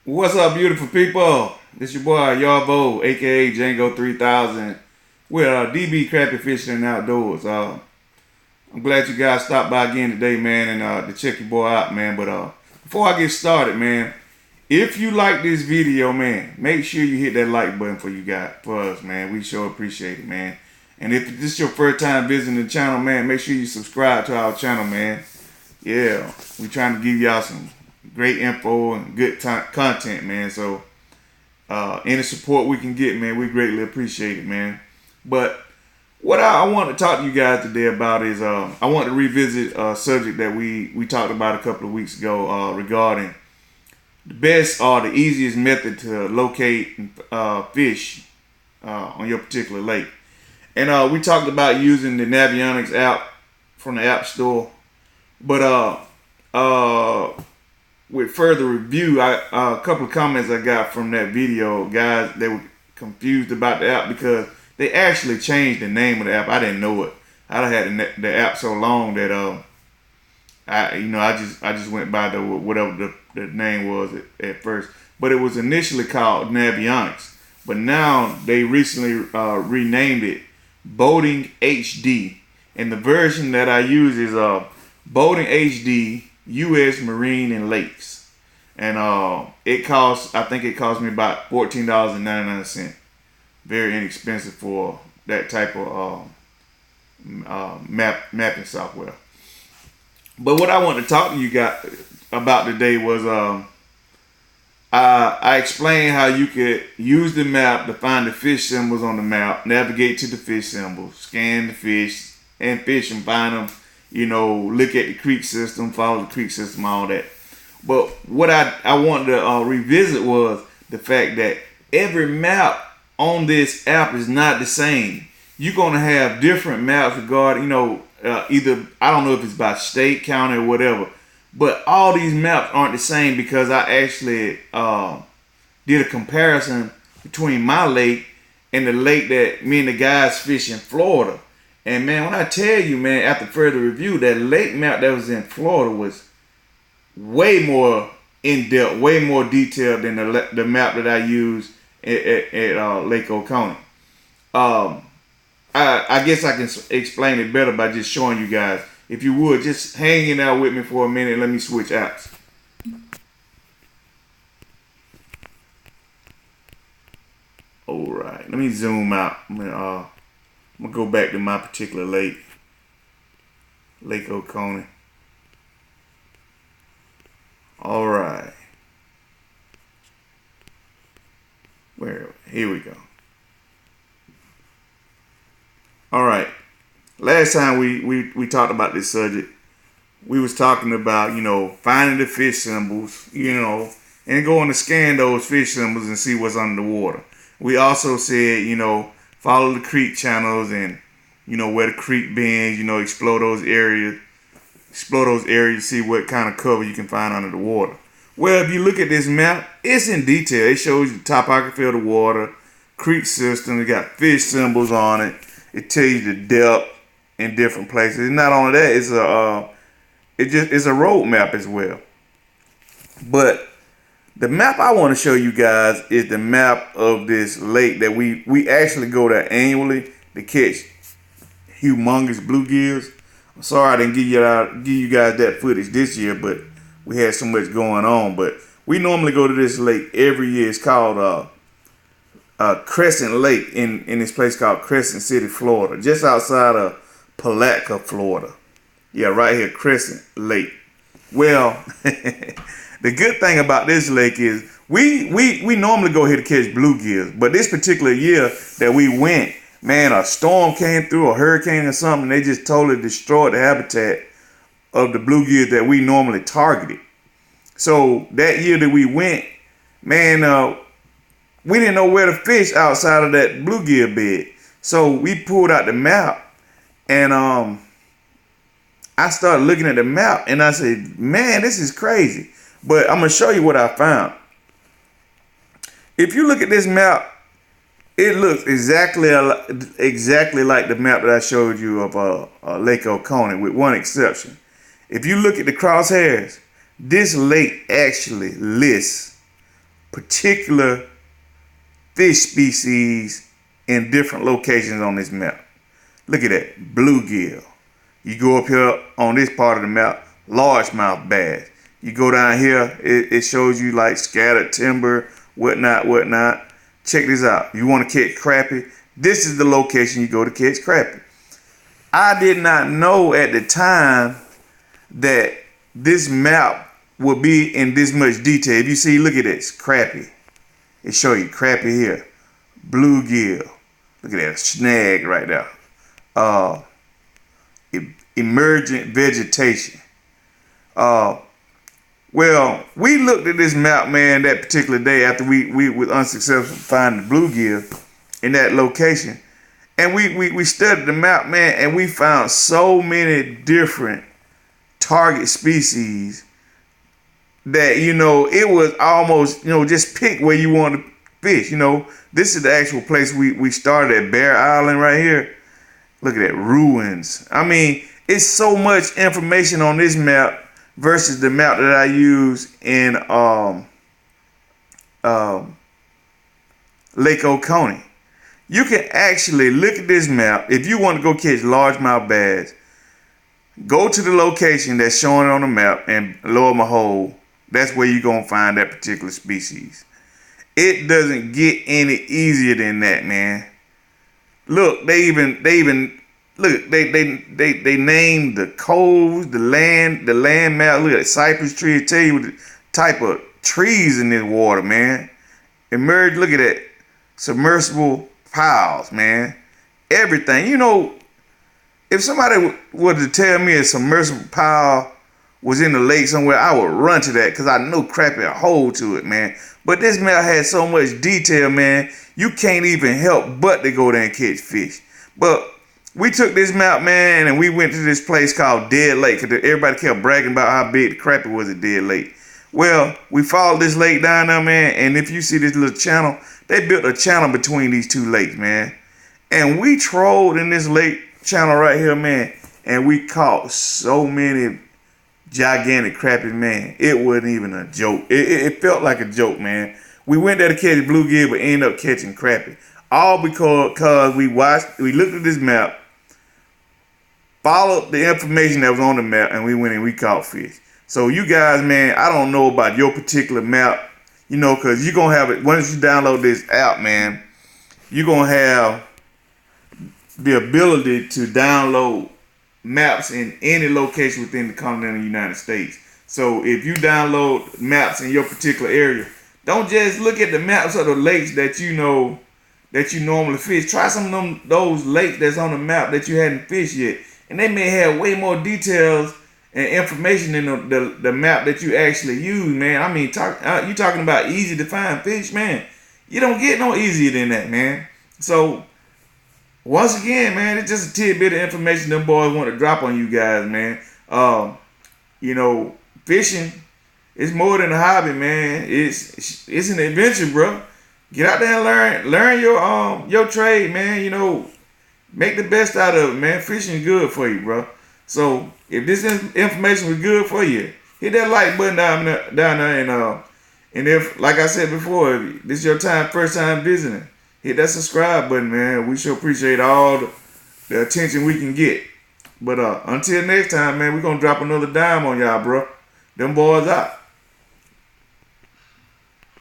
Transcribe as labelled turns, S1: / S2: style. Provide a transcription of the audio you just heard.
S1: What's up, beautiful people? This your boy Yarbo, aka Django 3000. We're DB Crappie Fishing and Outdoors. I'm glad you guys stopped by again today, man, and to check your boy out, man. But before I get started, man, if you like this video, man, make sure you hit that like button for us, man. We sure appreciate it, man. And if this is your first time visiting the channel, man, make sure you subscribe to our channel, man. Yeah, we trying to give y'all some great info and good content, man. So any support we can get, man, we greatly appreciate it, man. But what I want to talk to you guys today about is I want to revisit a subject that we talked about a couple of weeks ago regarding the best or the easiest method to locate fish on your particular lake. And we talked about using the Navionics app from the App Store. But with further review, a couple of comments I got from that video, guys, they were confused about the app because they actually changed the name of the app. I didn't know it. I had the app so long that I just went by whatever the name was at first. But it was initially called Navionics, but now they recently renamed it Boating HD, and the version that I use is Boating HD U.S. Marine and Lakes, and I think it cost me about $14.99. Very inexpensive for that type of mapping software. But what I want to talk to you guys about today was I explained how you could use the map to find the fish symbols on the map, navigate to the fish symbols, scan the fish and find them. Look at the creek system, follow the creek system, all that. But what I wanted to revisit was the fact that every map on this app is not the same. You're going to have different maps regarding, either, I don't know if it's by state, county, or whatever. But all these maps aren't the same because I actually did a comparison between my lake and the lake that me and the guys fish in Florida. And man, when I tell you, man, after further review, that lake map that was in Florida was way more in-depth, way more detailed than the map that I used at Lake Oconee. I guess I can explain it better by just showing you guys. If you would, just hanging out with me for a minute. Let me switch apps. All right, let me zoom out. I'm gonna go back to my particular lake, Lake Oconee. All right. Here we go. All right. Last time we talked about this subject, we was talking about, finding the fish symbols, and going to scan those fish symbols and see what's under the water. We also said, follow the creek channels and, where the creek bends, explore those areas, see what kind of cover you can find under the water. Well, if you look at this map, it's in detail. It shows you the topography of the water, creek system. It got fish symbols on it. It tells you the depth in different places. And not only that, it's a road map as well. But the map I want to show you guys is the map of this lake that we actually go there annually to catch humongous bluegills. I'm sorry I didn't give you guys that footage this year, but we had so much going on. But we normally go to this lake every year. It's called Crescent Lake in this place called Crescent City, Florida, just outside of Palatka, Florida. Yeah, right here, Crescent Lake. Well, the good thing about this lake is we normally go here to catch bluegills, but this particular year that we went, man, a storm came through, a hurricane or something. They just totally destroyed the habitat of the bluegills that we normally targeted. So that year that we went, man, we didn't know where to fish outside of that bluegill bed. So we pulled out the map, and I started looking at the map, and I said, man, this is crazy. But I'm going to show you what I found. If you look at this map, it looks exactly like the map that I showed you of Lake Oconee, with one exception. If you look at the crosshairs, this lake actually lists particular fish species in different locations on this map. Look at that, bluegill. You go up here on this part of the map, largemouth bass. You go down here, it shows you like scattered timber, whatnot. Check this out. You want to catch crappie? This is the location you go to catch crappie. I did not know at the time that this map would be in this much detail. If you see, look at this, crappie. It show you crappie here, bluegill. Look at that snag right there. Emergent vegetation. Well, we looked at this map, man, that particular day after we were unsuccessful finding the bluegill in that location. And we studied the map, man, and we found so many different target species that, you know, it was almost, you know, just pick where you want to fish. You know, this is the actual place we started at, Bear Island right here. Look at that, ruins. I mean, it's so much information on this map versus the map that I use in Lake Oconee. You can actually look at this map. If you want to go catch largemouth bass, go to the location that's showing on the map and lower my hole. That's where you're going to find that particular species. It doesn't get any easier than that, man. Look, they named the coves, the land map. Look at cypress tree. It tell you the type of trees in this water, man. Emerge, look at that. Submersible piles, man. Everything. You know, if somebody were to tell me a submersible pile was in the lake somewhere, I would run to that because I know crappie a hold to it, man. But this map has so much detail, man. You can't even help but to go there and catch fish. But we took this map, man, and we went to this place called Dead Lake because everybody kept bragging about how big the crappie was at Dead Lake. Well, we followed this lake down there, man, and if you see this little channel, they built a channel between these two lakes, man. And we trolled in this lake channel right here, man, and we caught so many gigantic crappie, man. It wasn't even a joke. It felt like a joke, man. We went there to catch bluegill, but ended up catching crappie. All because we looked at this map, followed the information that was on the map, and we went and we caught fish. So you guys, man, I don't know about your particular map, you know, because you're going to have it, once you download this app, man, you're going to have the ability to download maps in any location within the continental United States. So if you download maps in your particular area, don't just look at the maps of the lakes that you know that you normally fish. Try some of those lakes that's on the map that you hadn't fished yet, and they may have way more details and information in the map that you actually use, man. I mean, you talking about easy to find fish, man. You don't get no easier than that, man. So once again, man, it's just a tidbit of information them boys want to drop on you guys, man. You know, fishing is more than a hobby, man. It's an adventure, bro. Get out there and learn your trade, man. You know, make the best out of it, man. Fishing is good for you, bro. So if this information was good for you, hit that like button down there, and if, like I said before, if this is your first time visiting, hit that subscribe button, man. We sure appreciate all the attention we can get. But until next time, man, we're gonna drop another dime on y'all, bro. Them boys out.